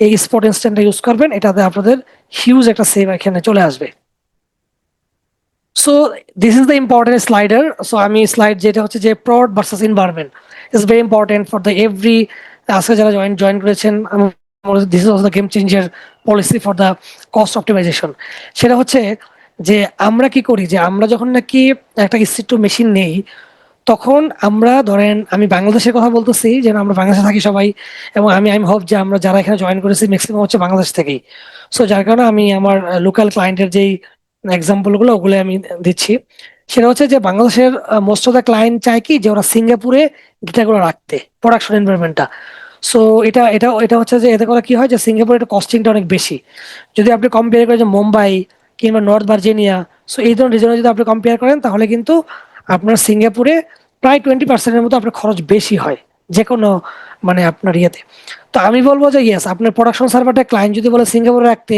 এই স্পট ইনস্ট্যান্টটা ইউজ করবেন, এটাতে আপনাদের হিউজ একটা সেভ এখানে চলে আসবে। So this is the important slider. So আমি স্লাইড যেটা হচ্ছে যে prod versus environment is very important for the every. আজকে যারা জয়েন করেছেন, this is also the game changer policy for the cost optimisation. সেটা হচ্ছে যে আমরা কি করি যে আমরা যখন নাকি একটা ইসি2 মেশিন নেই, তখন আমরা ধরেন আমি বাংলাদেশের কথা বলতেছি, যেন আমরা বাংলাদেশে থাকি সবাই, এবং আমি আমি হোপ যে আমরা যারা এখানে জয়েন করেছি ম্যাক্সিমাম হচ্ছে বাংলাদেশ থেকেই। সো যার কারণে আমি আমার লোকাল ক্লায়েন্টের যেই এক্সাম্পল গুলো ওগুলো আমি দিচ্ছি। সেটা হচ্ছে যে বাংলাদেশের মোস্ট অফ দ্য ক্লায়েন্ট চায় কি যে ওরা সিঙ্গাপুরে ডেটাগুলো রাখতে, প্রোডাকশন এনভায়রনমেন্টটা। সো এটা এটা এটা হচ্ছে যে এতে করে কি হয় যে সিঙ্গাপুরে একটু কস্টিংটা অনেক বেশি। যদি আপনি কম্পেয়ার করেন যে মুম্বাই কিংবা নর্থ ভার্জিনিয়া, সো এই ধরনের রিজনে যদি আপনি কম্পেয়ার করেন, তাহলে কিন্তু আপনার সিঙ্গাপুরে প্রায় 20% মতো আপনার খরচ বেশি হয় যে কোনো মানে আপনার ইয়েতে। তো আমি বলবো যে ইয়েস, আপনার প্রোডাকশন সার্ভারটা ক্লায়েন্ট যদি বলে সিঙ্গাপুরে রাখতে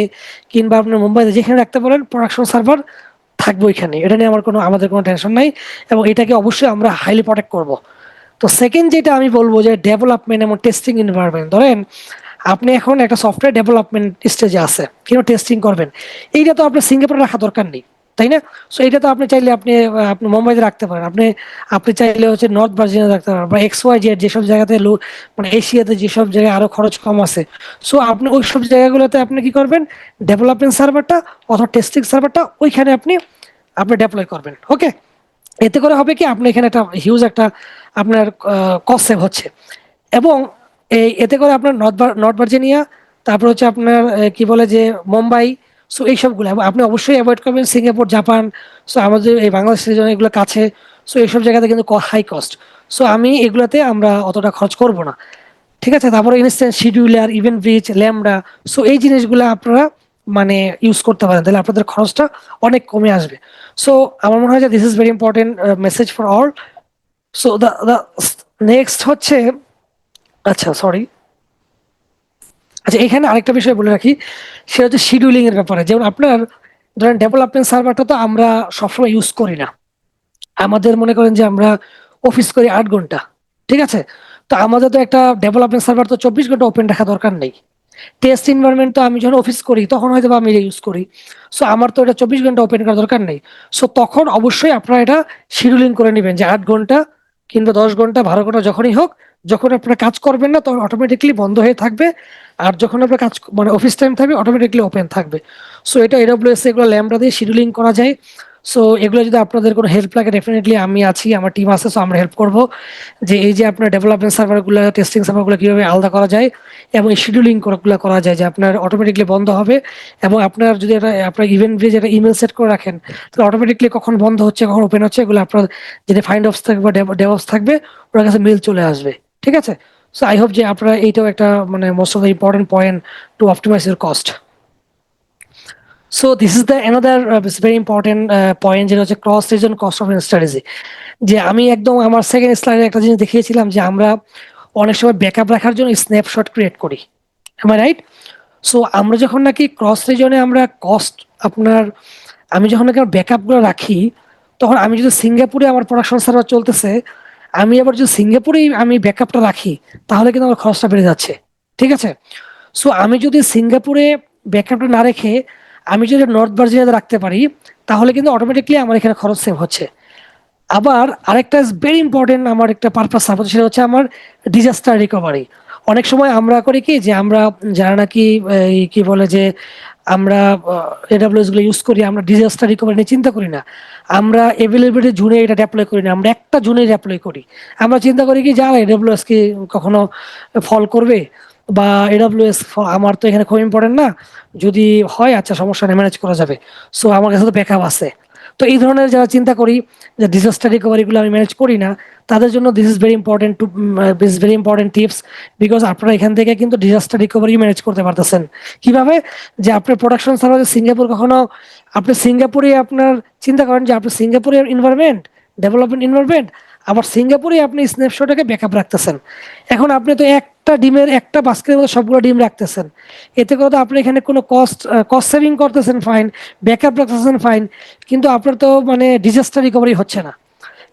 কিংবা আপনার মুম্বাইতে যেখানে রাখতে বলেন, প্রোডাকশন সার্ভার থাকবো এখানে, এটা নিয়ে আমাদের কোনো টেনশন নাই, এবং এটাকে অবশ্যই আমরা হাইলি প্রোটেক্ট করব। তো সেকেন্ড যেটা আমি বলবো যে ডেভেলপমেন্ট এবং টেস্টিং এনভায়রনমেন্ট। ধরেন আপনি এখন একটা সফটওয়্যার ডেভেলপমেন্ট স্টেজে আছে, কিন্তু টেস্টিং করবেন, এইটা তো আপনার সিঙ্গাপুরে রাখা দরকার নেই, তাই না? সো এটা তো আপনি চাইলে আপনি মুম্বাইতে রাখতে পারেন, আপনি আপনি চাইলে হচ্ছে নর্থ ভার্জিনিয়া রাখতে পারেন, বা XYZ যেসব জায়গাতে মানে এশিয়াতে যেসব জায়গায় আরো খরচ কম আছে। সো আপনি ওই সব জায়গাগুলোতে আপনি কি করবেন, ডেভেলপমেন্ট সার্ভারটা অথবা টেস্টিং সার্ভারটা ওইখানে আপনি আপনি ডেপ্লয় করবেন। ওকে, এতে করে হবে কি আপনি এখানে একটা হিউজ একটা আপনার কস্ট সেভ হচ্ছে, এবং এতে করে আপনার নর্থ ভার্জিনিয়া, তারপর হচ্ছে আপনার কি বলে যে মুম্বাই, সো এইসবগুলো আপনি অবশ্যই অ্যাভয়েড করবেন। সিঙ্গাপুর, জাপান, সো আমাদের এই বাংলাদেশের জন্য এগুলো কাছে, সো এইসব জায়গাতে কিন্তু হাই কস্ট। সো আমি এগুলোতে আমরা অতটা খরচ করব না। ঠিক আছে, তারপরে instant scheduler, event bridge, lambda, so এই জিনিসগুলো আপনারা মানে ইউজ করতে পারেন, তাহলে আপনাদের খরচটা অনেক কমে আসবে। সো আমার মনে হয় যে this is very important message for all. So the next হচ্ছে, আচ্ছা সরি, আচ্ছা এখানে আরেকটা বিষয় বলে রাখি, সেটা হচ্ছে শিডিউলিং এর ব্যাপারে। যেমন আপনার ধরেন ডেভেলপমেন্ট সার্ভারটা তো আমরা সবসময় ইউজ করি না, আমাদের মনে করেন যে আমরা অফিস করি 8 ঘন্টা, ঠিক আছে? তো আমাদের তো একটা ডেভেলপমেন্ট সার্ভার তো 24 ঘন্টা ওপেন রাখা দরকার নেই। টেস্ট এনভায়রনমেন্ট তো আমি যখন অফিস করি তখন হয়তো বা আমি ইউজ করি। সো আমার তো এটা 24 ঘন্টা ওপেন করার দরকার নেই। সো তখন অবশ্যই আপনারা এটা শিডিউলিং করে নেবেন যে 8 ঘন্টা কিংবা 10 ঘন্টা 12 ঘন্টা যখনই হোক, যখন আপনারা কাজ করবেন না তখন অটোমেটিকলি বন্ধ হয়ে থাকবে। আর যখন আপনার কাজ মানে অফিস টাইম থাকবে অটোমেটিকলি ওপেন থাকবে। সো এটা এডব্লিউএস এগুলো ল্যাম্বডা দিয়ে শিডিউলিং করা যায়। সো এগুলো যদি আপনাদের কোনো হেল্প লাগে ডেফিনেটলি আমি আছি, আমার টিম আছে, সো আমরা হেল্প করব যে এই যে আপনার ডেভেলপমেন্ট সার্ভারগুলো টেস্টিং সার্ভারগুলো কিভাবে আলাদা করা যায় এবং শিডিউলিং গুলো করা যায় যে আপনার অটোমেটিকলি বন্ধ হবে। এবং আপনার যদি এটা আপনার ইভেন্ট ব্রিজ একটা ইমেল সেট করে রাখেন তাহলে অটোমেটিকলি কখন বন্ধ হচ্ছে কখন ওপেন হচ্ছে এগুলো আপনার যদি ফাইন্ড অফস থাকবে বা ডেভঅপস থাকবে ওর কাছে মেল চলে আসবে। ঠিক আছে? সো আই হোপ যে আপনারা এইটাও একটা মানে most of the important point to optimise your cost. So this is the another very important point, যেটা হচ্ছে cross region cost of strategy. যে আমি একদম আমার সেকেন্ড স্লাইডে একটা জিনিস দেখিয়েছিলাম যে আমরা অনেক সময় ব্যাকআপ রাখার জন্য স্ন্যাপশট ক্রিয়েট করি, এম আই রাইট? সো আমরা যখন নাকি ক্রস রিজনে আমরা কস্ট আপনার আমি যখন নাকি ব্যাকআপ গুলো রাখি তখন আমি যদি সিঙ্গাপুরে আমার প্রোডাকশন সার্ভার চলতেছে, আমি আবার যদি সিঙ্গাপুরেই আমি ব্যাকআপটা রাখি তাহলে কিন্তু আমার খরচটা বেড়ে যাচ্ছে। ঠিক আছে? সো আমি যদি সিঙ্গাপুরে ব্যাকআপটা না রেখে আমি যদি নর্থ ভার্জিনিয়াতে রাখতে পারি তাহলে কিন্তু অটোমেটিকলি আমার এখানে খরচ সেভ হচ্ছে। আবার আরেকটা ভেরি ইম্পর্টেন্ট আমার একটা পারপাস সাপোজ সেটা হচ্ছে আমার ডিজাস্টার রিকভারি। অনেক সময় আমরা করি কি যে আমরা যারা নাকি এই কি বলে যে আমরা এডাব্লিউএস গুলো ইউজ করি আমরা ডিজাস্টার রিকভারি নিয়ে চিন্তা করি না। আমরা এভেলেবিলিটি জুনে এটা ডেপ্লয় করি না, আমরা একটা জুনে ডেপ্লয় করি। আমরা চিন্তা করি কি যা এডাব্লিউএস কি কখনো ফল করবে বা এডাব্লিউএস আমার তো এখানে খুব ইম্পর্টেন্ট না, যদি হয় আচ্ছা সমস্যা নেই ম্যানেজ করা যাবে, সো আমার কাছে তো ব্যাকআপ আছে। তো এই ধরনের যারা চিন্তা করি যে ডিজাস্টার রিকভারি গুলো আমি ম্যানেজ করি না তাদের জন্য this is very important to very important tips. Because আপনারা এখান থেকে কিন্তু ডিজাস্টার রিকভারি ম্যানেজ করতে পারতেছেন কিভাবে, যে আপনার প্রোডাকশন সার্ভার সিঙ্গাপুর কখনো আপনি সিঙ্গাপুরে আপনার চিন্তা করেন যে আপনি সিঙ্গাপুরের এনভায়রনমেন্ট ডেভেলপমেন্ট এনভায়রনমেন্ট আবার সিঙ্গাপুরে আপনি স্ন্যাপশটটাকে ব্যাকআপ রাখতেছেন। এখন আপনি তো একটা ডিমের একটা বাস্কেটের মধ্যে সবগুলো ডিম রাখতেছেন, এতে করে তো আপনি এখানে কোনো কস্ট সেভিং করতেছেন ফাইন, ব্যাকআপ রাখতেছেন ফাইন, কিন্তু আপনার তো মানে ডিজাস্টার রিকভারি হচ্ছে না।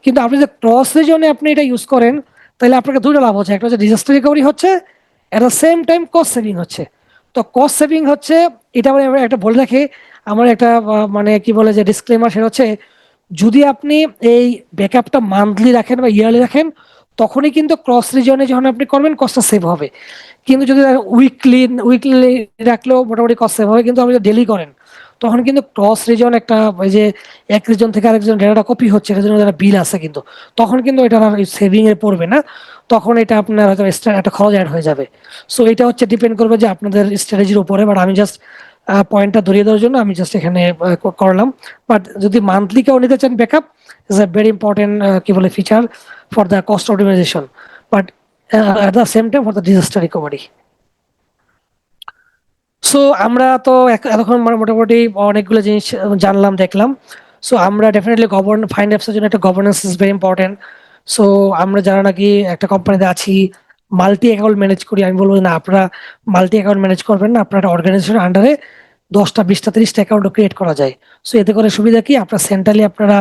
কিন্তু আপনি যে ক্রস রিজনে আপনি এটা ইউজ করেন তাহলে আপনাকে দুটো লাভ হচ্ছে, একটা হচ্ছে ডিজাস্টার রিকভারি হচ্ছে, এট the same time cost saving হচ্ছে। তো কস্ট সেভিং হচ্ছে এটা মানে একটা বলে রাখি, আমার একটা মানে কি বলে যে ডিসক্লেমার, সেটা হচ্ছে যদি আপনি এই ব্যাকআপটা মান্থলি রাখেন বা ইয়ারলি রাখেন তখনই কিন্তু ক্রস রিজনে যখন আপনি করবেন কস্টটা সেভ হবে। কিন্তু যদি উইকলি উইকলি রাখলেও মোটামুটি কস্ট সেভ হবে, কিন্তু আপনি যদি ডেলি করেন তখন কিন্তু ক্রস রিজন একটা ওই যে এক রিজন থেকে আরেকজন ডেটাটা কপি হচ্ছে এটার জন্য যারা বিল আছে কিন্তু তখন কিন্তু এটা আর সেভিং এ পড়বে না, তখন এটা আপনার হয়তো এক্সট্রা একটা খরচ অ্যাড হয়ে যাবে। সো এটা হচ্ছে ডিপেন্ড করবে যে আপনাদের স্ট্র্যাটেজির উপরে, বাট আমি জাস্ট পয়েন্টটা ধরিয়ে দেওয়ার জন্য আমি জাস্ট এখানে করলাম। বাট যদি মান্থলি কেউ নিতে চান backup is a very important কি বলে feature for the cost optimisation, but at the same time for the disaster recovery. So আমরা তো এতক্ষণ মানে মোটামুটি অনেকগুলো জিনিস জানলাম দেখলাম। সো আমরা ডেফিনেটলি ফাইন্ড অ্যাপসের জন্য একটা governance is very important. So আমরা যারা নাকি একটা কোম্পানিতে আছি মাল্টি অ্যাকাউন্ট ম্যানেজ করি, আমি বলবো না আপনারা মাল্টি অ্যাকাউন্ট ম্যানেজ করবেন না, আপনার একটা অর্গানাইজেশনের আন্ডারে 10টা 20টা 30টা অ্যাকাউন্ট ক্রিয়েট করা যায়। সো এতে করে সুবিধা কি আপনার সেন্ট্রালি আপনারা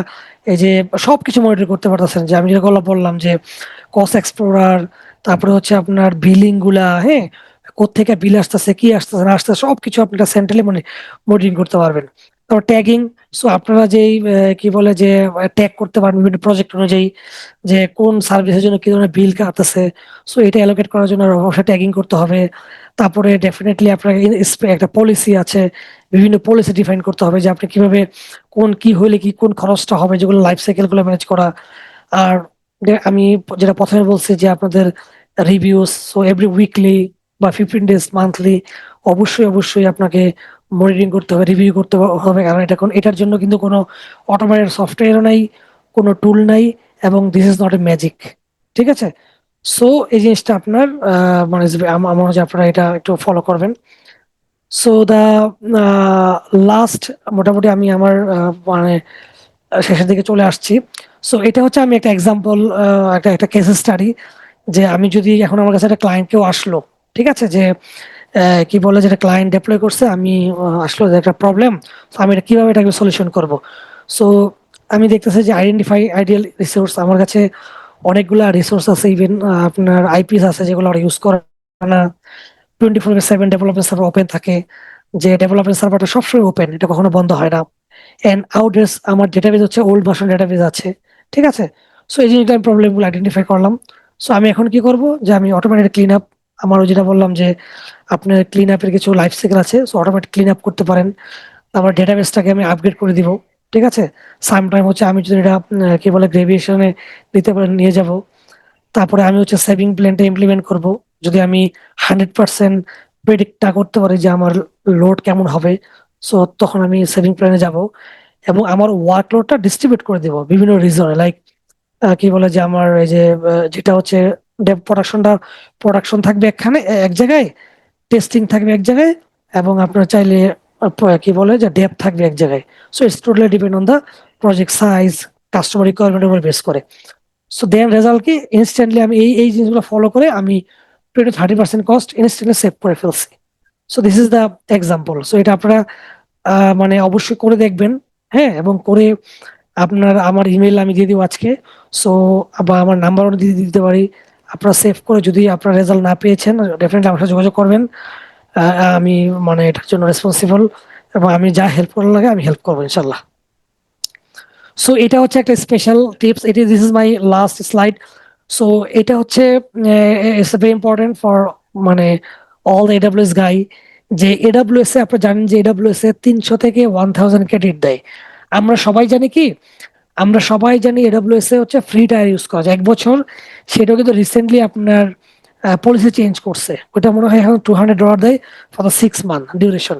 এই যে সবকিছু মনিটর করতে পারতেছেন, যে আমি যেগুলো বললাম যে কস্ট এক্সপ্লোরার, তারপরে হচ্ছে আপনার বিলিং গুলা, হ্যাঁ কোত্থেকে বিল আসতেছে কি আসতেছে না আসতেছে সবকিছু আপনারা সেন্ট্রালি মনিটরিং করতে পারবেন। তারপর ট্যাগিং, সো আপনারা যেই কি বলে যে ট্যাগ করতে পারবেন বিভিন্ন প্রজেক্ট অনুযায়ী যে কোন সার্ভিসের জন্য কি ধরনের বিল কাটতেছে, সো এটা অ্যালোকেট করার জন্য অবশ্যই ট্যাগিং করতে হবে। তারপরে ডেফিনেটলি আপনার একটা পলিসি আছে, বিভিন্ন পলিসি ডিফাইন করতে হবে যে আপনি কিভাবে কোন কি হইলে কি কোন খরচটা হবে, যেগুলো লাইফ সাইকেল গুলো ম্যানেজ করা। আর আমি যেটা প্রথমে বলছি যে আপনাদের রিভিউস, সো এভরি উইকলি বা 15 ডেজ মান্থলি অবশ্যই অবশ্যই আপনাকে মনিটরিং করতে হবে, রিভিউ করতে হবে, কারণ এটার জন্য কিন্তু কোনো অটোমেটেড সফটওয়্যারও নাই, কোনো টুল নাই, এবং this is not a magic. ঠিক আছে? সো এই জিনিসটা আপনার মানে আমার মনে হয় যে আপনারা এটা একটু ফলো করবেন। সো দা লাস্ট মোটামুটি আমি আমার মানে শেষের দিকে চলে আসছি। সো এটা হচ্ছে আমি একটা এক্সাম্পল, একটা একটা কেস স্টাডি, যে আমি যদি এখন আমার কাছে একটা ক্লায়েন্ট কেউ আসলো, ঠিক আছে, যে কি বলে যেটা ক্লায়েন্ট ডেপ্লয় করছে, আমি আসলো যে একটা প্রবলেম, আমি এটা কিভাবে এটাকে সলিউশন করব। সো আমি দেখতেছি যে আইডেন্টিফাই আইডিয়াল রিসোর্স, আমার কাছে অনেকগুলা রিসোর্স আছে, ইভেন আপনার আইপিস আছে যেগুলো ওরা ইউজ করে না, 24/7 ডেভেলপমেন্ট সার্ভার ওপেন থাকে, যে ডেভেলপমেন্ট সার্ভারটা সবসময় ওপেন, এটা কখনো বন্ধ হয় না। এন্ড আউটডেস আমার ডেটাবেস হচ্ছে ওল্ড ভার্সন ডেটাবেস আছে, ঠিক আছে। সো এই জিনিসটা আমি প্রবলেমগুলো আইডেন্টিফাই করলাম। সো আমি এখন কি করব, যে আমি অটোমেটেড ক্লিন আপ, আমার ওই যেটা বললাম যে আপনার ক্লিন আপের কিছু লাইফ সাইকেল আছে, সো অটোমেটিক ক্লিন আপ করতে পারেন। আমার ডেটাবেসটাকে আমি আপগ্রেড করে দিব, ঠিক আছে। সাম টাইম হচ্ছে আমি যদি এটা কি বলে গ্রেভিয়েশনে নিতে পারেন নিয়ে যাব। তারপরে আমি হচ্ছে সেভিং প্ল্যানটা ইমপ্লিমেন্ট করব। যদি আমি 100% প্রেডিক্টটা করতে পারি যে আমার লোড কেমন হবে, সো তখন আমি সেভিং প্ল্যানে যাব। এবং আমার ওয়ার্কলোডটা ডিস্ট্রিবিউট করে দিব বিভিন্ন রিজনে, লাইক কি বলে যে আমার এই যে যেটা হচ্ছে প্রোডাকশন থাকবে একখানে এক জায়গায়, টেস্টিং থাকবে এক জায়গায়, এবং আপনার চাইলে কি বলে যে ডেপ থাকবে এক জায়গায়। So it's totally depend on the project size, customer রিকোয়ারমেন্টের উপর বেস করে। সো দেন রেজাল্ট কি, ইনস্ট্যান্টলি আমি এই জিনিসগুলো ফলো করে আমি 20-30% কস্ট ইনস্ট্যান্টলি সেভ করে ফেলছি। So this is the example. So এটা আপনারা মানে অবশ্যই করে দেখবেন, হ্যাঁ। এবং করে আপনার আমার ইমেল আমি দিয়ে দিব আজকে। সো বা আমার নাম্বারও দিয়ে দিতে পারি, আপনারা সেভ করে যদি আপনার রেজাল্ট না পেয়েছেন ডেফিনেটলি আমার সাথে যোগাযোগ করবেন। আমি মানে এটার জন্য রেসপন্সিবল, এবং আমি যা হেল্প করার লাগে আমি হেল্প করবো ইনশাল্লাহ। সো এটা হচ্ছে একটা স্পেশাল টিপস, এটি this is my last slide. So এটা হচ্ছে ইটস ভেরি ইম্পর্টেন্ট ফর মানে অল দ্য এডাব্লিউএস গাই, যে এডাব্লিউএস এ আপনারা জানেন যে এডাব্লিউএস এ 300 থেকে 1000 ক্রেডিট দেয়। আমরা সবাই জানি কি, আমরা সবাই জানি এডাব্লিউএস এ হচ্ছে ফ্রি টায়ার ইউজ করা যায় 1 বছর। সেটাও কিন্তু রিসেন্টলি আপনার পলিসি চেঞ্জ করছে, ওটা মনে হয় এখন $200 দেয় ফর দ্য 6 মান্থ ডিউরেশন।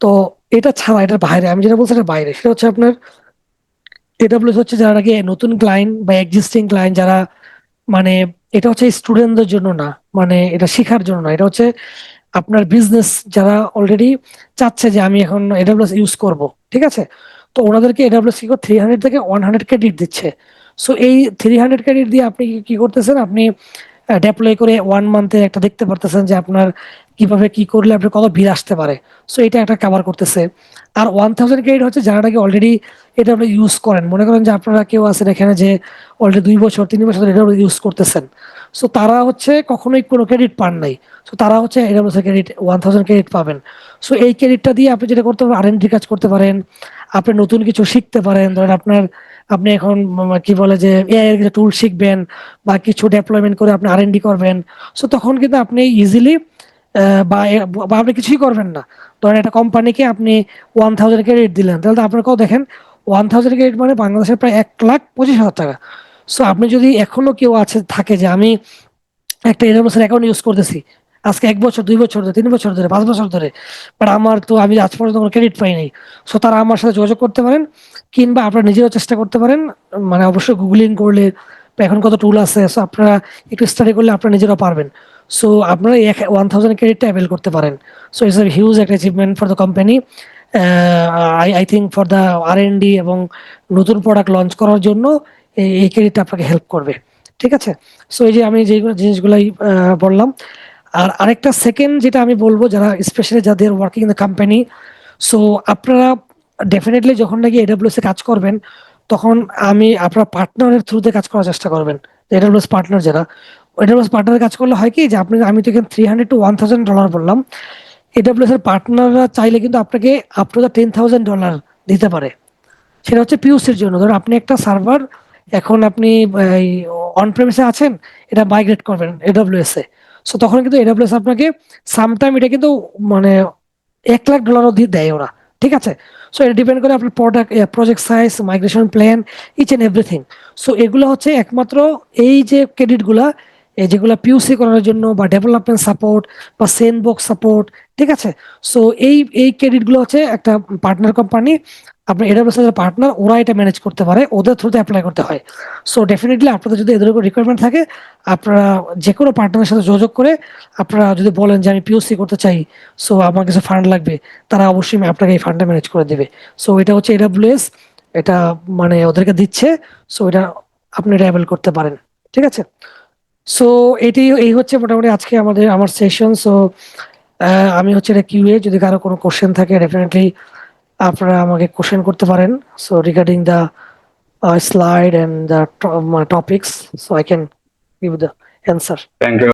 তো এটা ছাড়া, এটার বাইরে আমি যেটা বলছি, এটা বাইরে, সেটা হচ্ছে আপনার এডাব্লিউএস হচ্ছে যারা নাকি নতুন ক্লায়েন্ট বা এক্সিস্টিং ক্লায়েন্ট যারা, মানে এটা হচ্ছে স্টুডেন্টদের জন্য না, মানে এটা শেখার জন্য না, এটা হচ্ছে আপনার বিজনেস যারা অলরেডি চাচ্ছে যে আমি এখন এডাব্লিউএস ইউজ করব, ঠিক আছে। তো ওনাদেরকে এডাব্লিউএস কি 300 থেকে 100 ক্রেডিট দিচ্ছে। সো এই 300 ক্রেডিট দিয়ে আপনি কি করতেছেন, আপনি ডেপ্লয় করে 1 মান্থে একটা দেখতে পারতেছেন যে আপনার কিভাবে কি করলে আপনার কত বিল আসতে পারে। সো এটা একটা কভার করতেছে। আর 1000 ক্রেডিট হচ্ছে যারা নাকি অলরেডি এটা আপনি ইউজ করেন, মনে করেন যে আপনারা কেউ আছেন এখানে যে অলরেডি 2 বছর 3 বছর এটা ইউজ করতেছেন। সো তারা হচ্ছে কখনোই কোনো ক্রেডিট পান নাই। সো তারা হচ্ছে এডাব্লিউএস ক্রেডিট 1000 ক্রেডিট পাবেন। সো এই ক্রেডিটটা দিয়ে আপনি যেটা করতে পারেন, আর&ডি কাজ করতে পারেন, আপনি নতুন কিছু শিখতে পারেন। ধরেন আপনি এখন কি বলে যে এআই এর কিছু টুল শিখবেন বা কিছু ডেপ্লয়মেন্ট করে আপনি আর&ডি করবেন। সো তখন কিন্তু আপনি ইজিলি বা আপনি কিছুই করবেন না, ধরেন একটা কোম্পানিকে আপনি 1000 ক্রেডিট দিলেন, তাহলে তো আপনার কত দেখেন, 1000 ক্রেডিট মানে বাংলাদেশের প্রায় 1,25,000 টাকা। সো আপনি যদি এখনো কেউ থাকে যে আমি একটা এডাব্লিউএস এর অ্যাকাউন্ট ইউজ করতেছি আজকে 1 বছর 2 বছর ধরে 3 বছর ধরে 5 বছর ধরে, বাট আমি আজ পর্যন্ত কোনো ক্রেডিট পাই নাই। সো তারা আমার সাথে যোগাযোগ করতে পারেন, কিংবা আপনারা নিজেও চেষ্টা করতে পারেন। মানে অবশ্যই গুগলিং করলে বা এখন কত টুল আছে, সো আপনারা একটু স্টাডি করলে আপনারা নিজেরাও পারবেন। সো আপনারা 1000 ক্রেডিটটা অ্যাভেল করতে পারেন। সো ইটস এ হিউজ একটা achievement for the company. I think for the R and D এবং নতুন প্রোডাক্ট লঞ্চ করার জন্য এই ক্রেডিটটা আপনাকে হেল্প করবে, ঠিক আছে। সো এই যে আমি যেগুলো জিনিসগুলাই বললাম। আর আরেকটা সেকেন্ড যেটা আমি বলবো, যারা স্পেশালি যাদের working in the company, so আপনারা ডেফিনেটলি যখন নাকি এডাব্লিউএস এ কাজ করবেন, তখন আপনার পার্টনারের থ্রুতে কাজ করার চেষ্টা করবেন। এডাব্লিউএস পার্টনার যারা, এডাব্লিউএস পার্টনারের কাজ করলে হয় কি, যে আমি তো এখানে $300 to $1,000 বললাম, এডাব্লিউএস এর পার্টনাররা চাইলে কিন্তু আপনাকে আপ টু $10,000 দিতে পারে। সেটা হচ্ছে পিওসির জন্য। ধরুন আপনি একটা সার্ভার এখন আপনি অন প্রেমিসে আছেন, এটা মাইগ্রেট করবেন এডাব্লিউএস এ। সো তখন কিন্তু এডাব্লিউএস আপনাকে সামটাইম এটা কিন্তু মানে $1,00,000 দিয়ে দেয় ওরা, ঠিক আছে। সো এটা ডিপেন্ড করে আপনার project size, migration plan, each and everything. So এগুলো হচ্ছে একমাত্র এই যে ক্রেডিট গুলা, যেগুলো পিওসি করার জন্য বা ডেভেলপমেন্ট সাপোর্ট বা সেন্ডবক্স সাপোর্ট, ঠিক আছে। সো এই ক্রেডিট গুলো হচ্ছে একটা পার্টনার কোম্পানি, আপনার এডাব্লিউএস এর পার্টনার, ওরা এটা ম্যানেজ করতে পারে, ওদের থ্রুতে অ্যাপ্লাই করতে হয়। সো ডেফিনেটলি আপনাদের যদি এদের উপর রিকোয়ারমেন্ট থাকে, আপনারা যে কোনো পার্টনারের সাথে যোগাযোগ করে আপনারা যদি বলেন যে আমি পিওসি করতে চাই, সো আমার কিছু ফান্ড লাগবে, তারা অবশ্যই আপনাকে এই ফান্ডটা ম্যানেজ করে দেবে। সো এটা হচ্ছে এডাব্লিউএস, এটা মানে ওদেরকে দিচ্ছে। সো এটা আপনি এটা অ্যাভেল করতে পারেন, ঠিক আছে। সো এই হচ্ছে মোটামুটি আজকে আমার সেশন। সো আমি হচ্ছে এটা কিউএ, যদি কারো কোনো কোশ্চেন থাকে ডেফিনেটলি আপনারা আমাকে কোশ্চেন করতে পারেন। So regarding the slide and the topics, so I can give the answer. Thank you